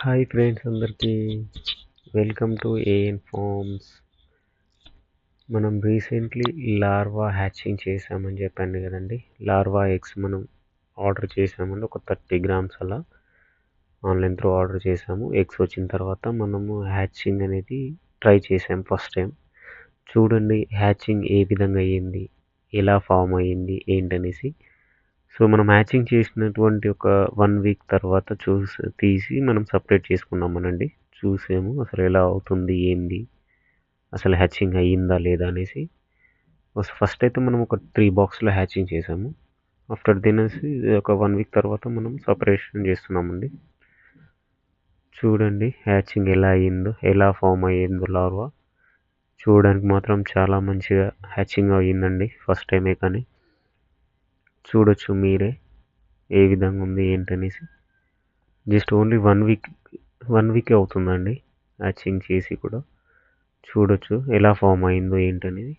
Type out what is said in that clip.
Hi friends అందరికీ welcome to AN forms. మనం recently larva hatching చేసామని చెప్పాను కదండి. లార్వా ఎగ్స్ మనం ఆర్డర్ చేసామండి, ఒక 30 గ్రామ్స్ అలా ఆన్లైన్ త్రూ ఆర్డర్ చేసాము. ఎగ్స్ వచ్చిన తర్వాత మనము హ్యాచింగ్ అనేది ట్రై చేసాం ఫస్ట్ టైం. చూడండి హ్యాచింగ్ ఏ విధంగా అయ్యింది, ఎలా ఫామ్ అయ్యింది ఏంటనేసి. సో మనం హ్యాచింగ్ చేసినటువంటి ఒక 1 వీక్ తర్వాత తీసి మనం సపరేట్ చేసుకున్నామనండి. చూసాము అసలు ఎలా అవుతుంది ఏంది, అసలు హ్యాచింగ్ అయ్యిందా లేదా అనేసి. ఫస్ట్ అయితే మనం ఒక 3 బాక్స్లో హ్యాచింగ్ చేసాము. ఆఫ్టర్ తినేసి ఒక 1 వీక్ తర్వాత మనం సపరేషన్ చేస్తున్నామండి. చూడండి హ్యాచింగ్ ఎలా అయ్యిందో, ఎలా ఫామ్ అయ్యిందో లార్వా. చూడడానికి మాత్రం చాలా మంచిగా హ్యాచింగ్ అయ్యిందండి, ఫస్ట్ టైమే కానీ. చూడొచ్చు మీరే ఏ విధంగా ఉంది ఏంటనేసి. జస్ట్ ఓన్లీ 1 వీక్ అవుతుందండి హ్యాచింగ్ చేసి కూడా. చూడొచ్చు ఎలా ఫామ్ అయిందో ఏంటనేది.